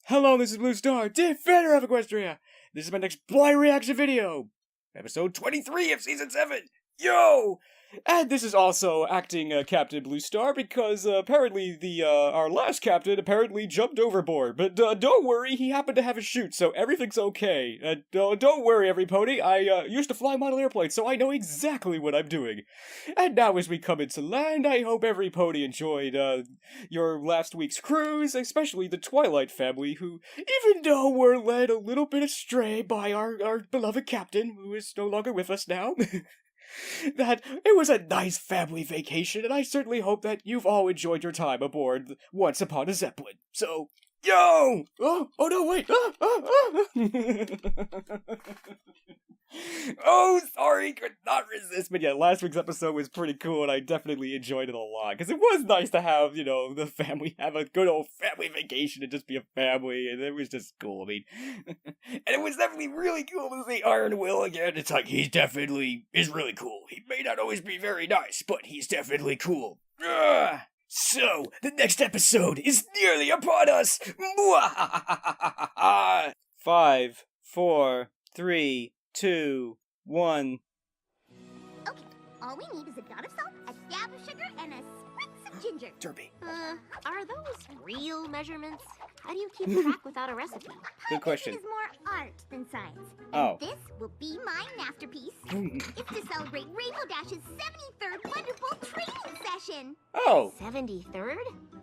Hello, this is Blue Star, defender of Equestria. This is my next blind reaction video. Episode 23 of Season 7. Yo! And this is also acting Captain Blue Star because apparently our last captain apparently jumped overboard. But don't worry, he happened to have a chute, so everything's okay. Don't worry, everybody. I used to fly model airplanes, so I know exactly what I'm doing. And now as we come into land, I hope every pony enjoyed your last week's cruise, especially the Twilight family, who, even though we're led a little bit astray by our beloved captain, who is no longer with us now, that it was a nice family vacation, and I certainly hope that you've all enjoyed your time aboard Once Upon a Zeppelin. So, yo! Oh no, wait! Oh, sorry, could not resist. But yeah, last week's episode was pretty cool, and I definitely enjoyed it a lot, because it was nice to have, the family have a good old family vacation and just be a family, and it was just cool. I mean, and it was definitely really cool to see Iron Will again. It's like, he definitely is really cool. He may not always be very nice, but he's definitely cool. Ugh. So, the next episode is nearly upon us! 5, 4, 3, 2, 1. Okay, all we need is a dot of salt, a dab of sugar, and a spritz of ginger. Derby. Are those real measurements? How do you keep track without a recipe? Good question. It is more art than science. Oh. And this will be my masterpiece. It's to celebrate Rainbow Dash's 73rd Wonderful training session. Oh. 73rd?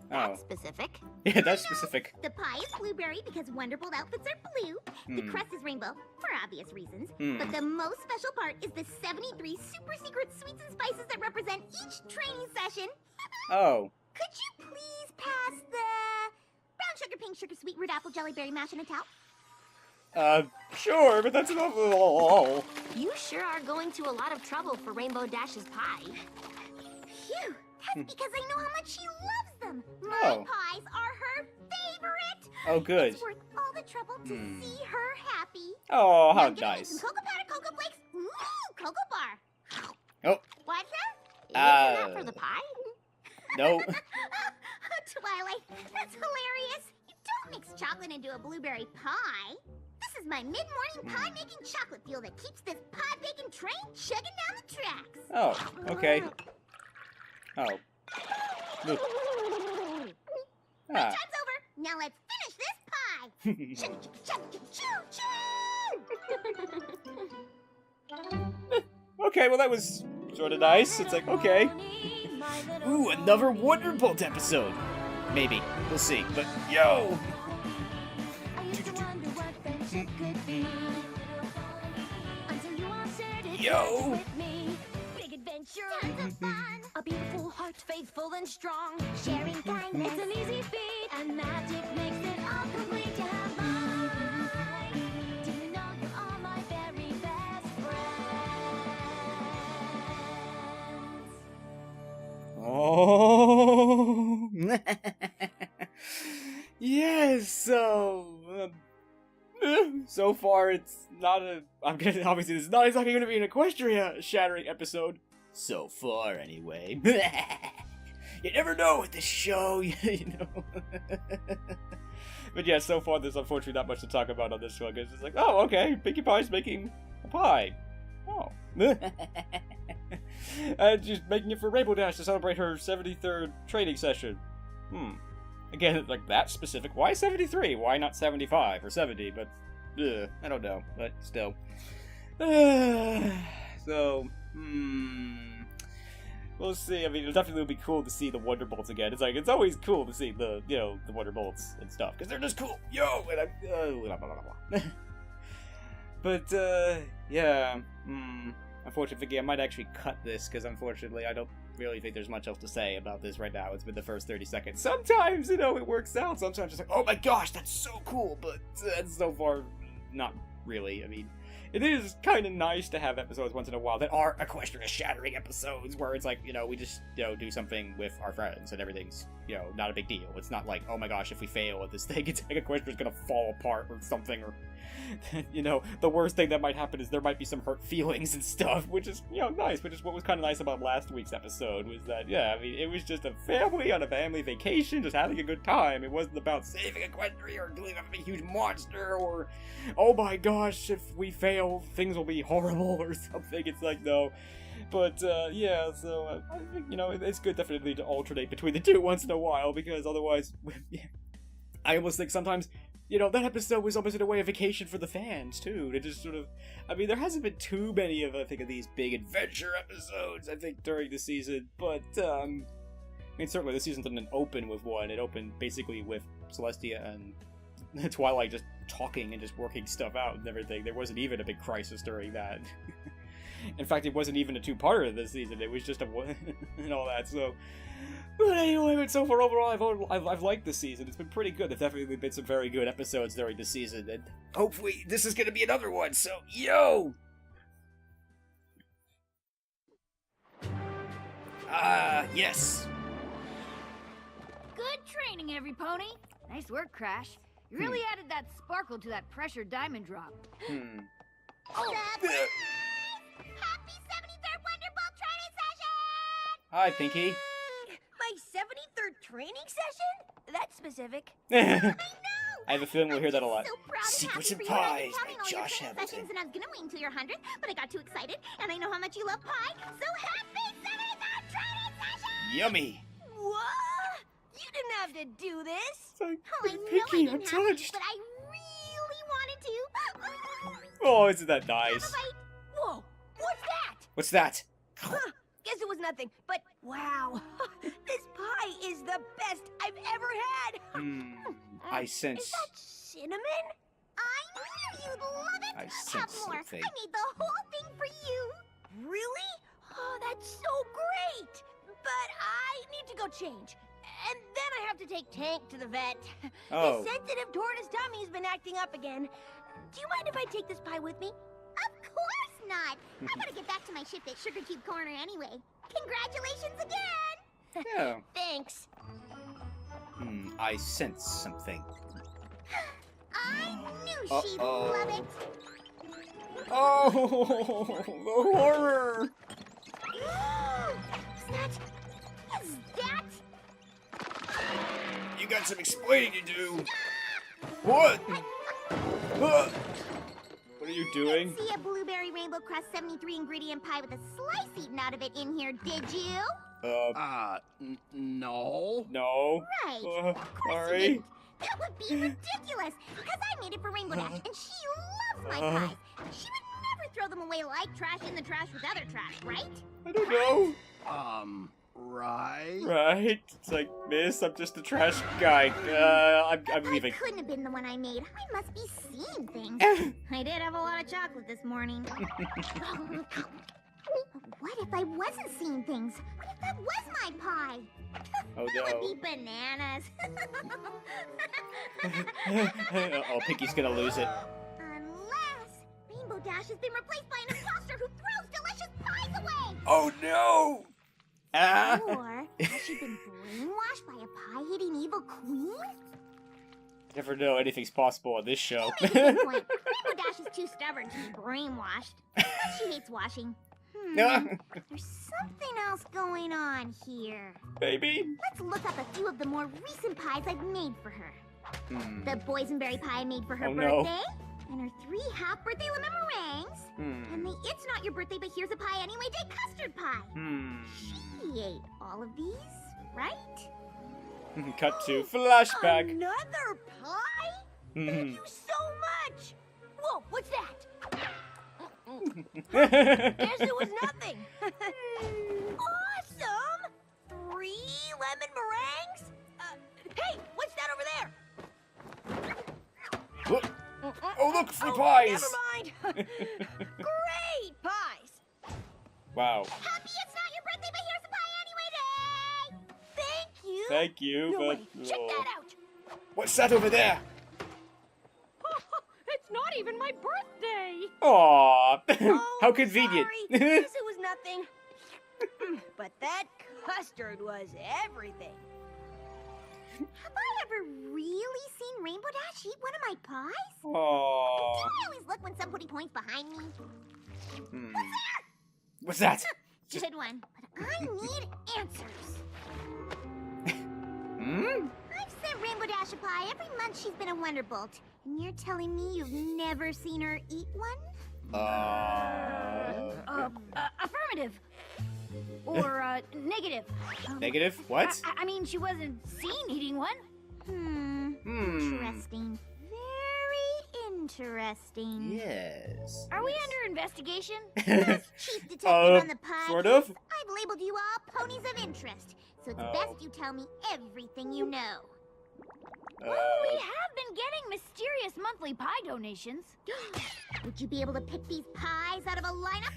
That's specific. Yeah, that's specific. The pie is blueberry because Wonderbolt outfits are blue. The crust is rainbow, for obvious reasons. But the most special part is the 73 super secret sweets and spices that represent each training session. Oh. Could you please pass the brown sugar, pink sugar, sweet root apple, jelly berry mash in a towel? Sure, but that's an awful. You sure are going to a lot of trouble for Rainbow Dash's pie. Phew, that's because I know how much she loves them. My pies are her favorite. Oh, good. It's worth all the trouble to see her happy. Oh, how Now get me nice. some cocoa powder, cocoa flakes, cocoa bar. Oh. What's that? Isn't that for the pie? No. Twilight, that's hilarious. You don't mix chocolate into a blueberry pie. This is my mid-morning pie-making chocolate fuel that keeps this pie-baking train chugging down the tracks. Oh, okay. Oh. Look. My time's over. Now let's finish this pie. Okay, well that was sort of nice. It's like, okay. Ooh, another Wonderbolt episode. Maybe. We'll see. But, yo! Yo! Big adventure, tons of fun. A beautiful heart, faithful and strong. Sharing kindness. It's an easy feat, and magic makes it all complete. You have mine. Do you know you are my very best friends? Oh! Yes, so far it's not a... obviously this is not exactly going to be an Equestria-shattering episode. So far, anyway. You never know with this show, But yeah, so far there's unfortunately not much to talk about on this one. It's just like, oh, okay, Pinkie Pie's making a pie. Oh. And she's making it for Rainbow Dash to celebrate her 73rd training session. Again, like, that specific. Why 73? Why not 75 or 70? But, I don't know. But still. So, we'll see. I mean, it definitely would be cool to see the Wonderbolts again. It's like, it's always cool to see the, the Wonderbolts and stuff. Because they're just cool. Yo! And blah, blah, blah. But, yeah. Unfortunately, I might actually cut this, because unfortunately I don't really think there's much else to say about this right now. It's been the first 30 seconds. Sometimes, it works out. Sometimes it's like, oh my gosh, that's so cool, but so far, not really. I mean, it is kind of nice to have episodes once in a while that are Equestria-shattering episodes, where it's like, we just, do something with our friends, and everything's you know, not a big deal. It's not like, oh my gosh, if we fail at this thing, it's like Equestria's gonna fall apart or something, or, you know, the worst thing that might happen is there might be some hurt feelings and stuff, which is, you know, nice, which is what was kind of nice about last week's episode, was that, yeah, I mean, it was just a family on a family vacation, just having a good time. It wasn't about saving Equestria or dealing with a huge monster, or, oh my gosh, if we fail, things will be horrible or something. It's like, no. But, yeah, so, I think, you know, it's good definitely to alternate between the two once in a while, because otherwise, I almost think sometimes, you know, that episode was almost in a way a vacation for the fans, too, to just sort of, I mean, there hasn't been too many of, I think, of these big adventure episodes, I think, during the season, but, I mean, certainly the season didn't open with one. It opened basically with Celestia and Twilight just talking and just working stuff out and everything. There wasn't even a big crisis during that. In fact, it wasn't even a two-parter this season. It was just a one and all that. So, but anyway, but so far overall, I've liked this season. It's been pretty good. There've definitely been some very good episodes during the season, and hopefully this is gonna be another one. So, yo! Yes. Good training, every pony. Nice work, Crash. You really added that sparkle to that pressure diamond drop. Oh. Happy 73rd Wonderbolt training session! Hi, Pinky. My 73rd training session? That's specific. I have a feeling we'll hear that a lot. So proud and Secrets happy and for you. I've Pies been counting by all your Josh training Hamilton. sessions, and I was gonna wait until your 100th, but I got too excited, and I know how much you love pie. So happy 73rd training session! Yummy. What? You didn't have to do this. Oh, I know I Pinky, I'm didn't have to, touched. but I really wanted to. Oh, isn't that Have nice? a bite. Whoa, what's that? What's that? Huh, guess it was nothing, but wow. This pie is the best I've ever had. I Is sense. that cinnamon? I knew you'd love it. I Have sense more. something. I made the whole thing for you. Really? Oh, that's so great. But I need to go change. And then I have to take Tank to the vet. Oh. His sensitive tortoise tummy's been acting up again. Do you mind if I take this pie with me? Of course not. I gotta get back to my shift at Sugar Cube Corner anyway. Congratulations again. Yeah. Thanks. I sense something. I knew she'd Uh-oh. love it. Oh, the horror! Is that? You got some explaining to do. What? What are you doing? See a blueberry rainbow crust 73 ingredient pie with a slice eaten out of it in here, did you? No. No. Right. Uh, Of course you sorry. didn't. That would be ridiculous, because I made it for Rainbow Dash, and she loves my pies. She would never throw them away like trash in the trash with other trash, right? I don't know. Right? Right? It's like, miss, I'm just a trash guy. I'm leaving. That couldn't have been the one I made. I must be seeing things. I did have a lot of chocolate this morning. What if I wasn't seeing things? What if that was my pie? Oh That no. would be bananas. Oh, Pinky's gonna lose it. Unless Rainbow Dash has been replaced by an imposter who throws delicious pies away. Oh no! Ah! Or has she been brainwashed by a pie-eating evil queen? Never know, anything's possible on this show. You make a good point. Rainbow Dash is too stubborn to be brainwashed. She hates washing. There's something else going on here. Baby? Let's look up a few of the more recent pies I've made for her. The boysenberry pie I made for her Oh, no. birthday, and her 3 half-birthday lemon meringues, and the It's Not Your Birthday But Here's a Pie Anyway Day custard pie. She ate all of these, right? Cut to flashback. Another pie? Thank you so much. Whoa, what's that? Guess it was nothing. Awesome! 3 lemon meringues? Hey, what's that over there? Look. Oh, look, free pies! Never mind. Great pies. Wow. Happy It's Not Your Birthday But Here's a Pie Anyway Day! Thank you. Thank you, No but... way. Check that out. What's that over there? It's not even my birthday! Aww. Oh, How convenient. Sorry. Guess it was nothing. But that custard was everything. Have I ever really seen Rainbow Dash eat one of my pies? Aww. I always look when somebody points behind me. What's that? Good one, but I need answers. I've sent Rainbow Dash a pie every month she's been a Wonderbolt, and you're telling me you've never seen her eat one? Affirmative. Or, negative. Negative? What? I mean, she wasn't seen eating one. Interesting. Very interesting. Yes. Are we under investigation? As Chief Detective on the pie sort of. case, I've labeled you all ponies of interest, so it's best you tell me everything you know. Well, we have been getting mysterious monthly pie donations. Would you be able to pick these pies out of a lineup?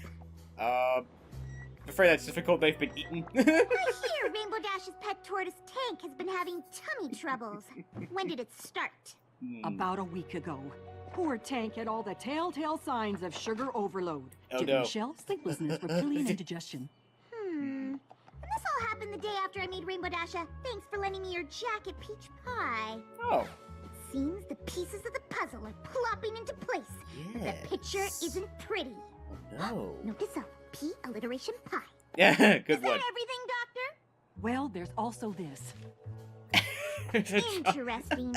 I'm afraid that's difficult. They've been eaten. I hear Rainbow Dash's pet tortoise Tank has been having tummy troubles. When did it start? About a week ago. Poor Tank had all the telltale signs of sugar overload. Oh, Jittering no. shelves, sleeplessness, reptilian indigestion. And this all happened the day after I made Rainbow Dash a thanks for lending me your jacket peach pie. Oh. It seems the pieces of the puzzle are plopping into place. But the picture isn't pretty. No. Note to self, P alliteration pie. Yeah, Is good that one. everything, Doctor? Well, there's also this. Interesting.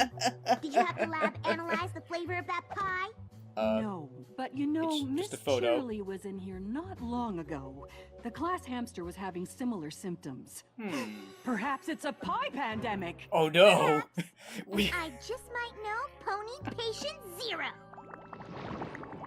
Did you have the lab analyze the flavor of that pie? No, but you know, it's Miss just a photo. Shirley was in here not long ago. The class hamster was having similar symptoms. Perhaps it's a pie pandemic. Oh no. we. I just might know Pony Patient Zero.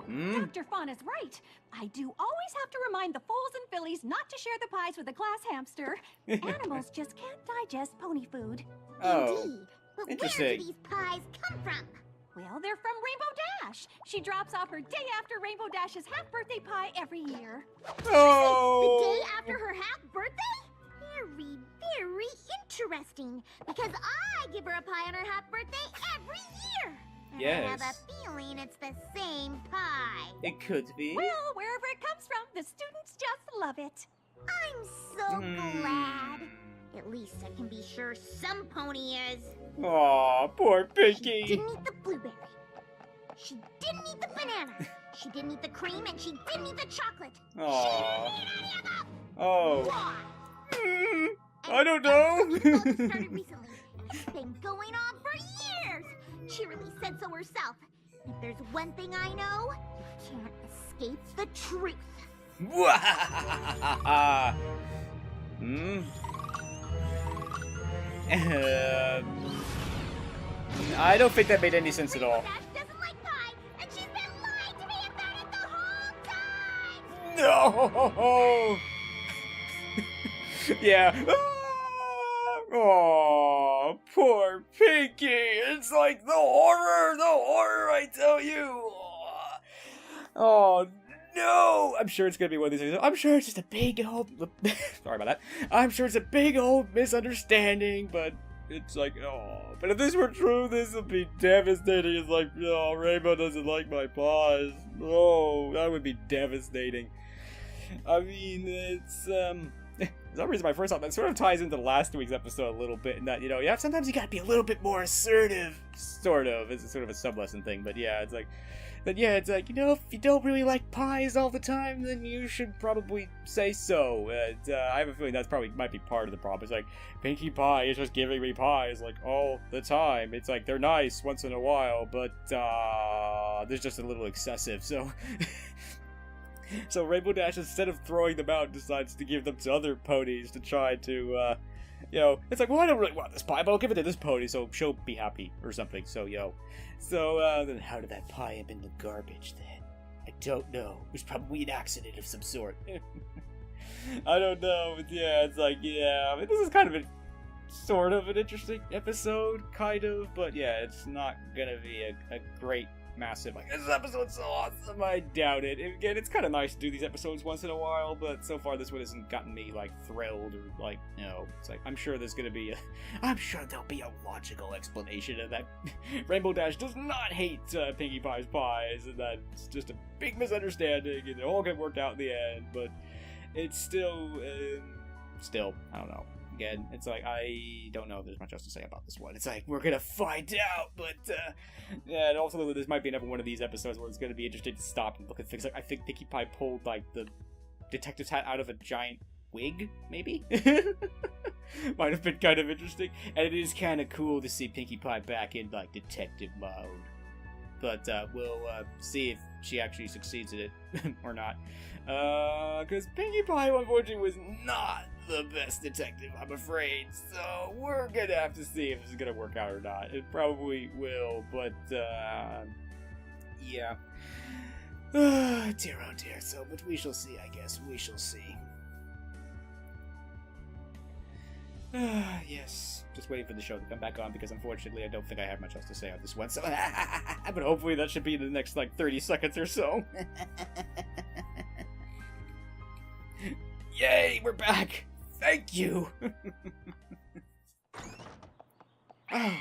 Dr. Fawn is right. I do always have to remind the foals and fillies not to share the pies with the class hamster. Animals just can't digest pony food. Oh. Indeed. But where Interesting. do these pies come from? Well, they're from Rainbow Dash. She drops off her day after Rainbow Dash's half-birthday pie every year. The Oh. day after her half birthday? Very, very interesting. Because I give her a pie on her half birthday every year. And I have Yes. a feeling it's the same pie. It could be. Well, wherever it comes from, the students just love it. I'm so glad. At least I can be sure some pony is. Aw, poor She Pinky. didn't eat the blueberry. She didn't eat the banana. She didn't eat the cream, and she didn't eat the chocolate. Aw. She didn't eat any of them. Oh. Why? I don't know. All this started recently. It's been going on for years. She really said so herself. If there's one thing I know, you can't escape the truth. I don't think that made any sense at all. Dash doesn't like pie, and she's been lying to me about it the whole time. No. Yeah. Oh, poor Pinky. It's like the horror, I tell you. Oh, no. I'm sure it's going to be one of these things. I'm sure it's just a big old... Sorry about that. I'm sure it's a big old misunderstanding, but it's like, oh. But if this were true, this would be devastating. It's like, oh, Rainbow doesn't like my pies. Oh, that would be devastating. I mean, it's, for some reason, my first thought, that sort of ties into last week's episode a little bit, in that, you know, yeah, sometimes you gotta be a little bit more assertive, sort of. It's sort of a sub-lesson thing, but yeah, it's like, you know, if you don't really like pies all the time, then you should probably say so. And I have a feeling that's probably might be part of the problem. It's like, Pinkie Pie is just giving me pies, like, all the time. It's like, they're nice once in a while, but they're just a little excessive, so... So Rainbow Dash, instead of throwing them out, decides to give them to other ponies to try to, you know, it's like, well, I don't really want this pie, but I'll give it to this pony, so she'll be happy, or something, so, then how did that pie end in the garbage, then? I don't know. It was probably an accident of some sort. I don't know, but yeah, it's like, yeah, I mean, this is kind of sort of an interesting episode, kind of, but yeah, it's not gonna be a great massive, like, this episode's so awesome. I doubt it. Again, it's kind of nice to do these episodes once in a while, but so far this one hasn't gotten me, like, thrilled, or, like, you know, it's like, I'm sure there's gonna be I'm sure there'll be a logical explanation of that Rainbow Dash does not hate Pinkie Pie's pies, and that it's just a big misunderstanding, and it all get worked out in the end, but it's still, I don't know. again, it's like, I don't know if there's much else to say about this one. It's like, we're gonna find out, but, yeah, and also this might be another one of these episodes where it's gonna be interesting to stop and look at things. Like, I think Pinkie Pie pulled, like, the detective's hat out of a giant wig, maybe? Might have been kind of interesting. And it is kind of cool to see Pinkie Pie back in, like, detective mode. But, we'll, see if she actually succeeds at it, or not. Because Pinkie Pie, unfortunately, was not the best detective, I'm afraid. So, we're gonna have to see if this is gonna work out or not. It probably will, but, yeah. Dear, oh dear. So, but we shall see, I guess. We shall see. Yes. Just waiting for the show to come back on, because unfortunately I don't think I have much else to say on this one. So, but hopefully that should be in the next, like, 30 seconds or so. Yay, we're back! Thank you! Oh.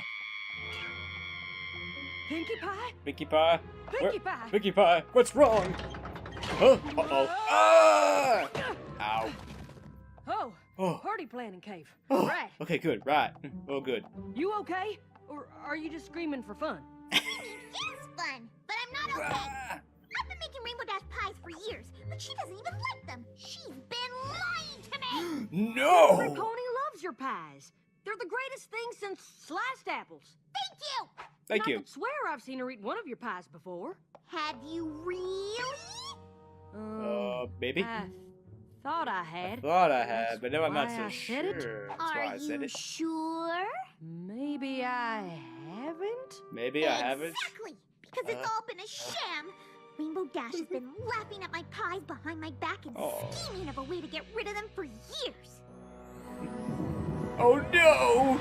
Pinkie Pie? Pinkie Pie? Pinkie Pie! Pinkie Pie, what's wrong? Huh? Uh-oh. Ah! Ow. Oh, Oh. party planning cave. Oh. Right. Okay, good. Right. Oh, good. You okay? Or are you just screaming for fun? It is fun, but I'm not okay. Ah! I've been making Rainbow Dash pies for years, but she doesn't even like them. She's been lying to me. Every No! pony loves your pies. They're the greatest thing since sliced apples. Thank you. Thank I you. could swear I've seen her eat one of your pies before. Have you really? Maybe? I thought I had. Thought I had, but now I'm not Why so I sure. said it? That's why I Are said you it. sure? Maybe I haven't? Maybe I haven't. Exactly, because it's all been a sham. Rainbow Dash has been laughing at my pies behind my back and Oh. scheming of a way to get rid of them for years. Oh no!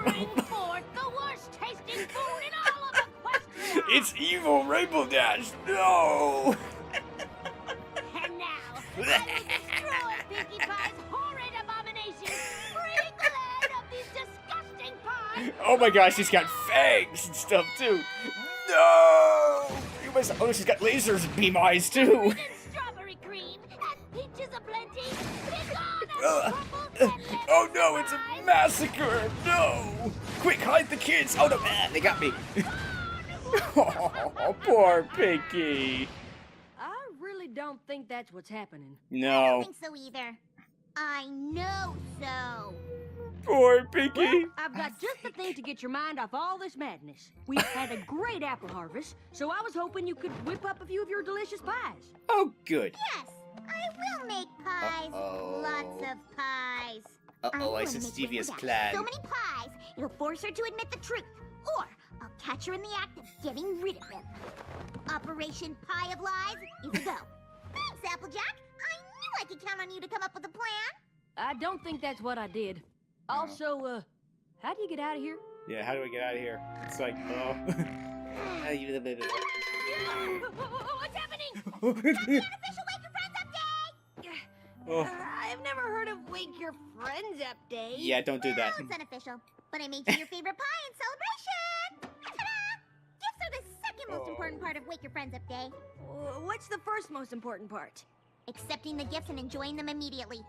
Bring forth the worst tasting food in all of Equestria! It's evil Rainbow Dash! No! And now, I will destroy Pinkie Pie's horrid abomination! Free Glenn of these disgusting pies! Oh my gosh, she's got fangs and stuff too! No! You must. Oh, she's got lasers and beam eyes too! And strawberry cream, and peaches aplenty! Begone, Ugh. and Oh no, it's a massacre! No! Quick, hide the kids! Oh no, they got me! Oh, poor Pinkie! I really don't think that's what's happening. I don't No, think so either. I know so. poor Pinkie! I've got just the thing to get your mind off all this madness. We've had a great apple harvest, so I was hoping you could whip up a few of your delicious pies. Oh, good. Yes, I will make pies. Uh-oh. Lots of pies. Uh-oh, I I'm said gonna make Stevia's Rainbow Dash plan. so many pies, it'll force her to admit the truth. Or I'll catch her in the act of getting rid of them. Operation Pie of Lies is a go. Thanks, Applejack. I knew I could count on you to come up with a plan. I don't think that's what I did. Also, how do you get out of here? Yeah, how do I get out of here? It's like, oh. What's happening? Unofficial Wake Your Friends update! Oh. I've never heard of Wake Your Friends Update. Yeah, don't do that. Well, it's unofficial, but I made you your favorite pie in celebration. Ta-da! Gifts are the second most important part of Wake Your Friends update. What's the first most important part? Accepting the gifts and enjoying them immediately.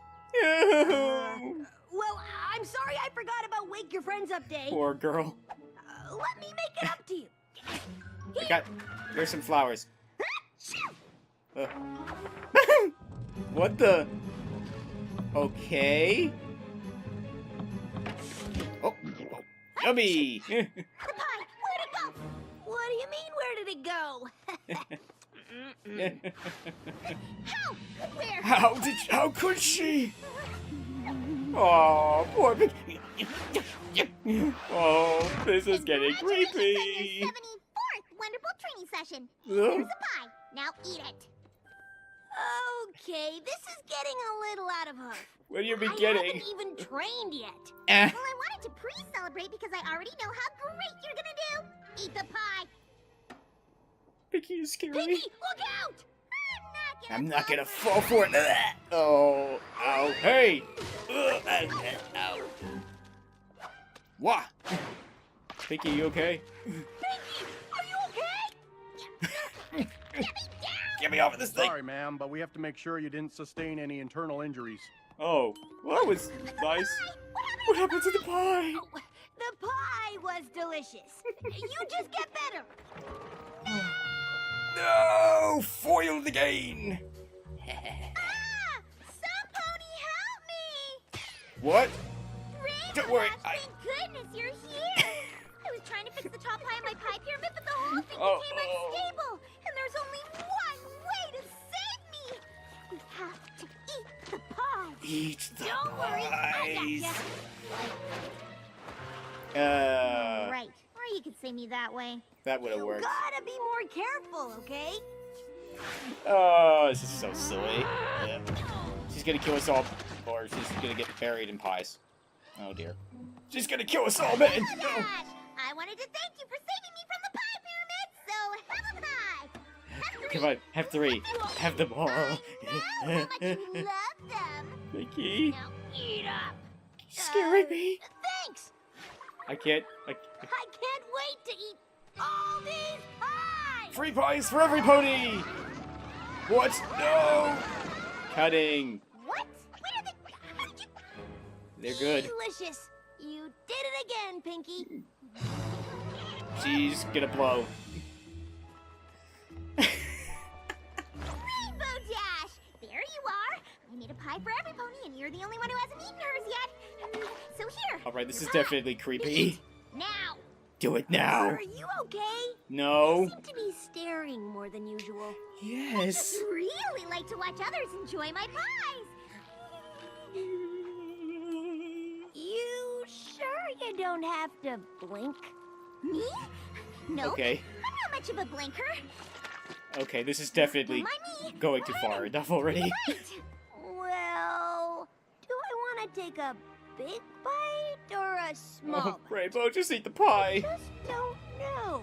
Well, I'm sorry I forgot about Wake Your Friends Update. Poor girl. Let me make it up to you. I got. Here's some flowers. What the? Okay. Oh, yummy. The pie, where'd it go? What do you mean, where did it go? How? Where? How could she? Oh, poor Pinkie. Oh, this is getting creepy. Your 74th wonderful training session. Ugh. Here's a pie. Now eat it. Okay, this is getting a little out of hand. What are you I beginning? haven't even trained yet. Eh. Well, I wanted to pre-celebrate because I already know how great you're gonna do. Eat the pie. Pinkie is scary. Pinkie, look out! I'm not gonna fall for it. Oh, ow, hey! Ow. Wah! Pinkie, you okay? Pinkie, are you okay? Get me down! Give me off of this thing! Sorry, ma'am, but we have to make sure you didn't sustain any internal injuries. Oh, well, that was nice. What happened to the pie? Oh, the pie was delicious. You just get better. No! Foiled again! Some pony, help me! What? Rainbow Don't worry, Dash, thank goodness you're here! I was trying to fix the top pie of my pie pyramid, but the whole thing became unstable! And there's only one way to save me! We have to eat the pie! Eat the Don't worry, I got pies. Right. Or you could save me that way. That would have You worked. gotta be more careful, okay? Oh, this is so silly. Yeah. She's gonna kill us all, or she's gonna get buried in pies. Oh dear. She's gonna kill us all, man! Rainbow No. Dash! I wanted to thank you for saving me from the pie pyramid, so have a pie! Have three! Come on, have three. Have them all. I know how much you love them! Mickey, Now eat up. scary me. Thanks. I can't. I can't wait to eat all these pies. Free pies for every pony! What? No! Cutting. What? Where are they? How did you... They're good. Delicious. You did it again, Pinky. She's gonna blow. Rainbow Dash! There you are! I made a pie for every pony, and you're the only one who hasn't eaten hers yet. So here. Alright, this is your pie. definitely creepy. Now. Do it now. Are you okay? No. You seem to be staring more than usual. Yes. I really like to watch others enjoy my pies. You sure you don't have to blink? Me? No. Okay. I'm not much of a blinker. Okay, this is definitely Don't mind me. going too far. Enough already. Right. Well, do I want to take a big bite or a small Oh, bite? Rainbow, just eat the pie. Just don't know.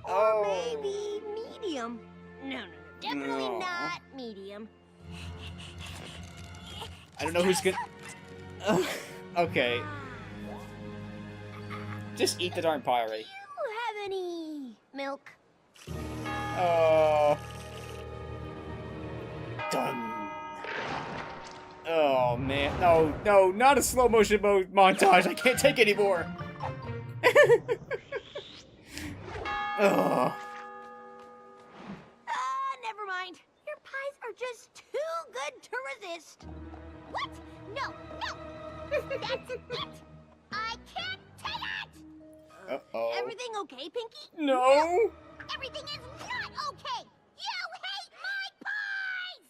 Or Oh. maybe medium. No, definitely No. not medium. I don't know who's gonna... Okay, just eat the darn pie already. Do you have any milk? Oh. Done. Oh, man. No, no, not a slow motion montage. I can't take anymore. Oh. Never mind. Your pies are just too good to resist. What? No, no. That's it. I can't take it. Uh-oh. Everything okay, Pinky? No. Everything is not okay. You hate my pies.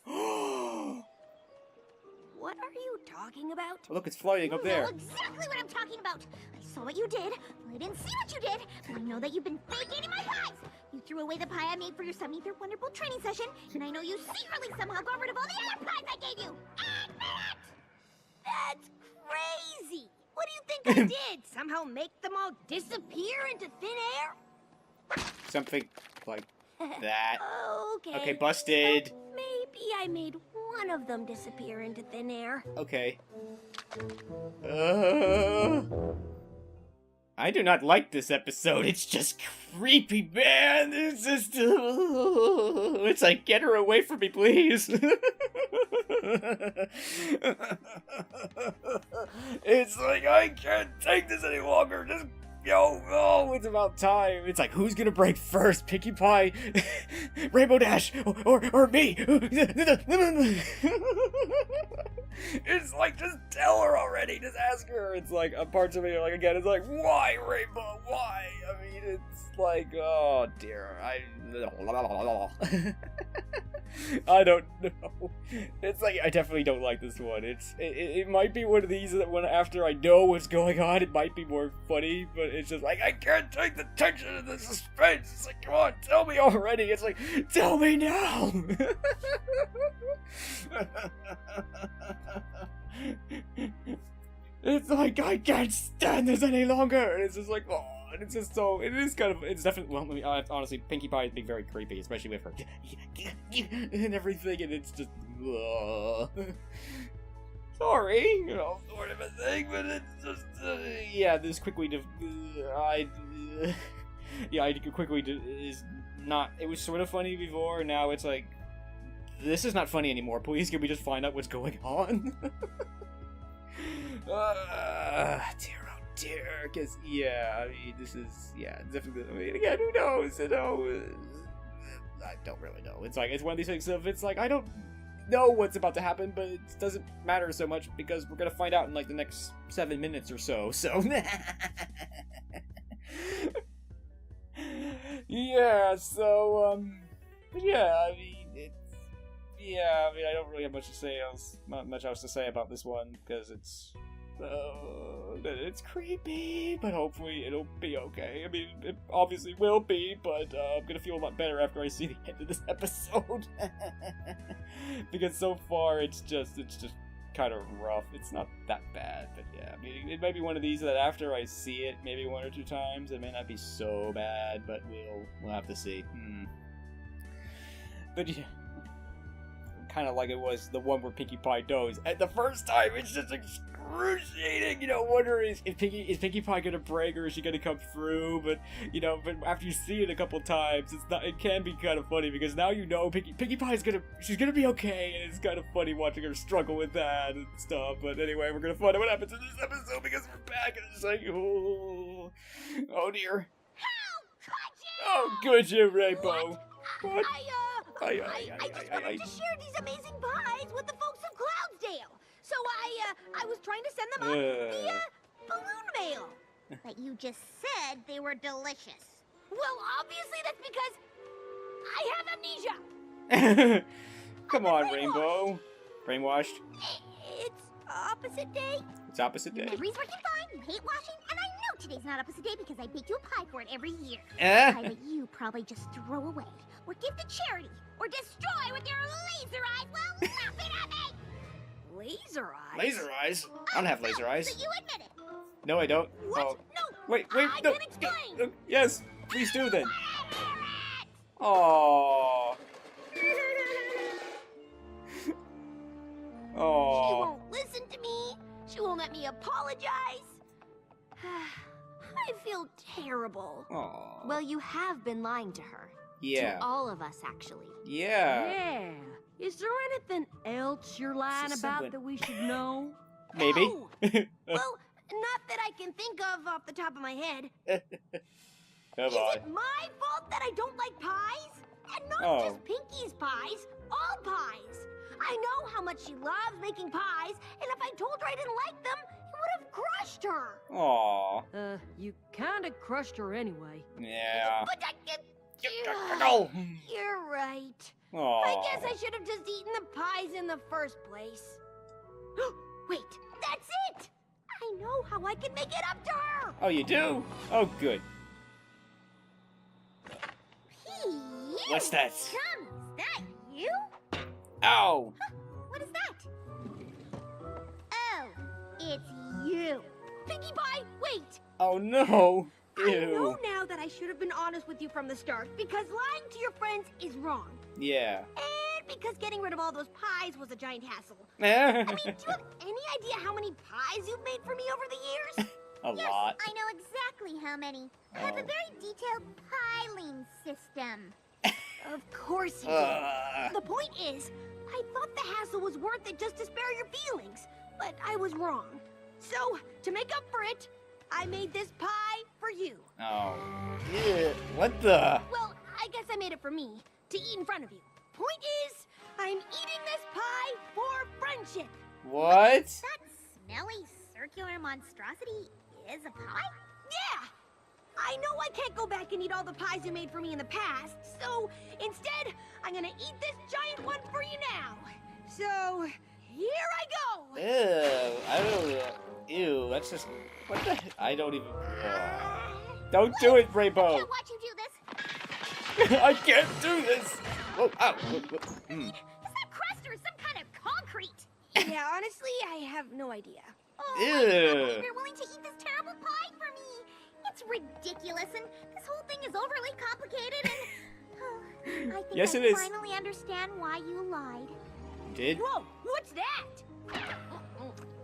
What are you talking about? Look, it's floating up You there. know exactly what I'm talking about. I saw what you did. Well, I didn't see what you did, but I know that you've been fake eating my pies. You threw away the pie I made for your 73rd Wonderful training session, and I know you secretly somehow got rid of all the other pies I gave you. Admit it! That's crazy. What do you think I did? Somehow make them all disappear into thin air? Something like that. Okay. Okay, busted. So maybe I made one of them disappear into thin air. Okay. I do not like this episode. It's just creepy, man. It's just... it's like, get her away from me, please. It's like, I can't take this any longer. Just... oh, it's about time. It's like, who's gonna break first? Pinkie Pie, Rainbow Dash, or me? It's like, just tell her already. Just ask her. It's like, parts of me are like, again, it's like, why, Rainbow? Why? I mean, it's like, oh dear. I don't know. It's like, I definitely don't like this one. It might be one of these that when after I know what's going on, it might be more funny, but it's just like, I can't take the tension and the suspense. It's like, come on, tell me already. It's like, tell me now. It's like, I can't stand this any longer. And it's just like, oh, and it's just so, it is kind of, it's definitely, well, I mean, honestly, Pinkie Pie is being very creepy, especially with her and everything, and it's just, sorry, you know, sort of a thing, but it's just, yeah, this quickly, yeah, I quickly is not. It was sort of funny before. Now it's like, this is not funny anymore. Please, can we just find out what's going on? Dear, oh dear. Because yeah, I mean, this is definitely. I mean, again, who knows? You know, I don't really know. It's like it's one of these things of it's like I don't know what's about to happen, but it doesn't matter so much because we're gonna find out in like the next 7 minutes or so. So yeah. So yeah. I mean, I don't really have much to say else. Not much else to say about this one because it's creepy, but hopefully it'll be okay. I mean, it obviously will be, but I'm gonna feel a lot better after I see the end of this episode. Because so far it's just kind of rough. It's not that bad, but yeah, I mean, it might be one of these that after I see it maybe 1 or 2 times, it may not be so bad, but we'll have to see. But yeah. Kind of like it was the one where Pinkie Pie goes. At the first time, it's just excruciating. You know, wondering is Pinkie Pie gonna break or is she gonna come through? But you know, but after you see it a couple times, it can be kind of funny because now you know Pinkie Pie's she's gonna be okay, and it's kind of funny watching her struggle with that and stuff. But anyway, we're gonna find out what happens in this episode because we're back and it's like, oh dear. Oh, good you, Rainbow. What? I just wanted to share these amazing pies with the folks of Cloudsdale. So I was trying to send them up via balloon mail. But you just said they were delicious. Well, obviously that's because I have amnesia. Come on, Rainbow. Brainwashed. It's opposite day. It's opposite day. Memory's working fine, you hate washing, and I know today's not opposite day because I bake you a pie for it every year. A pie that you probably just throw away, or give to charity, or destroy with your laser eyes while laughing at me! Laser eyes? Laser eyes? I don't have laser eyes. So you admit it. No, I don't. What? Oh. No! Wait, I no. can explain! Yes, please do then. Aww. She Aww. won't listen to me. She won't let me apologize. I feel terrible. Aww. Well, you have been lying to her. Yeah. To all of us, actually. Yeah. Yeah. Is there anything else you're lying Just about something. that we should know? Maybe. Oh, well, not that I can think of off the top of my head. Come Is on. it my fault that I don't like pies? And not Oh. just Pinkie's pies, all pies. I know how much she loves making pies, and if I told her I didn't like them, it would have crushed her. Aww. You kinda crushed her anyway. Yeah. But Go. you're right. Aww. I guess I should have just eaten the pies in the first place. Wait, that's it! I know how I can make it up to her! Oh, you do? Oh, good. What's that? Tommy, is that you? Ow! What is that? Oh, it's you. Pinkie Pie, wait! Oh no! I know Ew. now that I should have been honest with you from the start, because lying to your friends is wrong. Yeah. And because getting rid of all those pies was a giant hassle. I mean, do you have any idea how many pies you've made for me over the years? A Yes, lot. I know exactly how many. I have a Oh. very detailed piling system. Of course you do. The point is, I thought the hassle was worth it just to spare your feelings, but I was wrong. So, to make up for it, I made this pie for you. Oh. Yeah. What the? Well, I guess I made it for me, to eat in front of you. Point is, I'm eating this pie for friendship. What? That smelly circular monstrosity is a pie? Yeah! I know I can't go back and eat all the pies you made for me in the past, so instead, I'm gonna eat this giant one for you now. So, here I go! Ew. I don't. Ew. That's just. What the? I don't even. Don't do it, I Rainbow. can't watch you do this. I can't do this. Whoa! Ow! Is that crust or some kind of concrete? Yeah, honestly, I have no idea. Oh, I can't believe Ew. you're willing to eat this terrible pie for me. It's ridiculous, and this whole thing is overly complicated, and I think Yes, I it is. finally understand why you lied. Did? Whoa, what's that?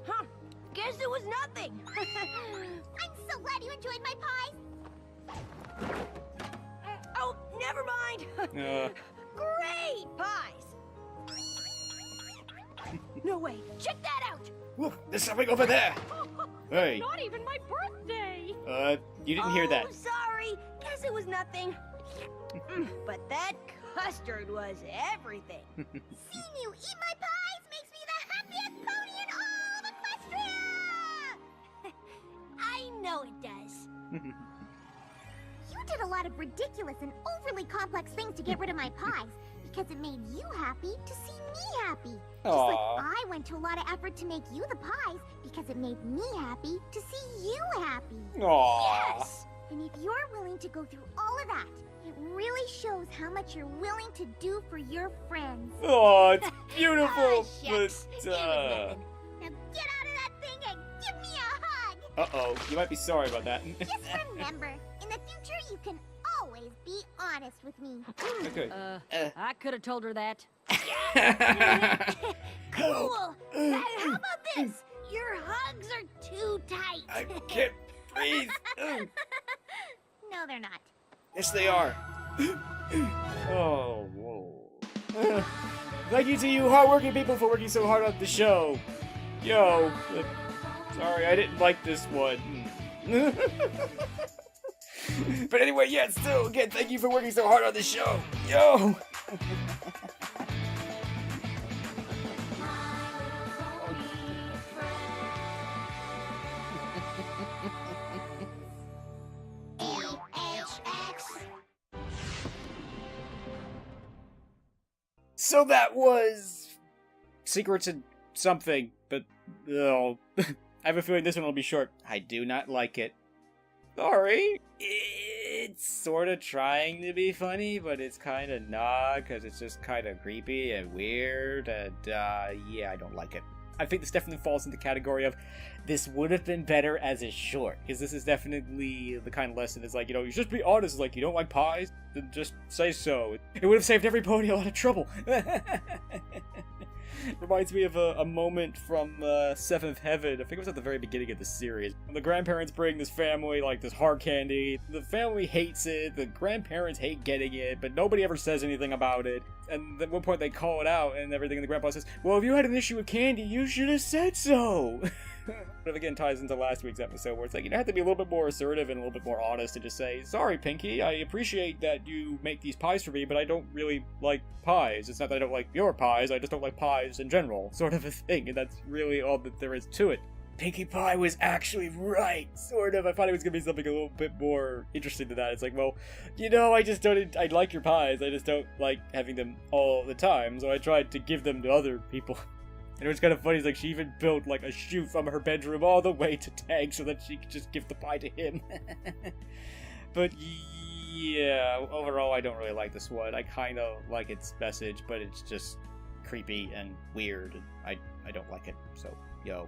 Huh, guess it was nothing. I'm so glad you enjoyed my pies. Great pies! No way, check that out! Look, there's something over there! Hey, Not even my birthday! you didn't hear that. Oh, sorry. Guess it was nothing. But that custard was everything. Seeing you eat my pies makes me the happiest pony in all of Equestria! I know it does. You did a lot of ridiculous and overly complex things to get rid of my pies, because it made you happy to see me happy. Just like Aw. I went to a lot of effort to make you the pies, because it made me happy to see you happy. Aww. Yes! And if you're willing to go through all of that, it really shows how much you're willing to do for your friends. Oh, it's beautiful, Oh, shucks. but, It was nothing. Now get out of that thing and give me a hug! Uh-oh, you might be sorry about that. Just remember, in the future you can always be honest with me. Okay. I could have told her that. Cool. How about this? Your hugs are too tight. I can't breathe. No, they're not. Yes, they are. Oh, whoa. Thank you to you hardworking people for working so hard on the show. Yo, sorry, I didn't like this one. But anyway, yeah, still, again, thank you for working so hard on the show. Yo! So that was Secrets and something, but oh, I have a feeling this one will be short. I do not like it. Sorry. It's sort of trying to be funny, but it's kind of not, because it's just kind of creepy and weird, and yeah, I don't like it. I think this definitely falls into the category of this would have been better as a short, because this is definitely the kind of lesson that's like, you know, you just be honest, like, you don't like pies, then just say so. It would have saved every pony a lot of trouble. Reminds me of a moment from Seventh Heaven. I think it was at the very beginning of the series. The grandparents bring this family, like, this hard candy. The family hates it, the grandparents hate getting it, but nobody ever says anything about it. And at one point they call it out and everything, and the grandpa says, well, if you had an issue with candy, you should have said so! But again, ties into last week's episode, where it's like, you have to be a little bit more assertive and a little bit more honest and just say, sorry, Pinky, I appreciate that you make these pies for me, but I don't really like pies. It's not that I don't like your pies, I just don't like pies in general, sort of a thing, and that's really all that there is to it. Pinkie Pie was actually right, sort of. I thought it was going to be something a little bit more interesting than that. It's like, well, you know, I like your pies, I just don't like having them all the time, so I tried to give them to other people. And it was kind of funny, it's like she even built like a chute from her bedroom all the way to Tag so that she could just give the pie to him. But yeah, overall I don't really like this one. I kind of like its message, but it's just creepy and weird, and I don't like it, so yo.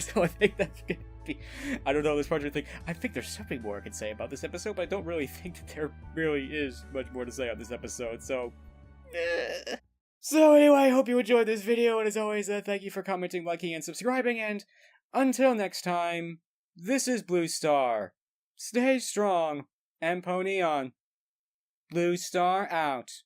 So I think that's gonna be, I don't know, this part of the thing, I think there's something more I can say about this episode, but I don't really think that there really is much more to say on this episode, so So anyway, I hope you enjoyed this video, and as always, thank you for commenting, liking, and subscribing, and until next time, this is Blue Star. Stay strong, and pony on. Blue Star out.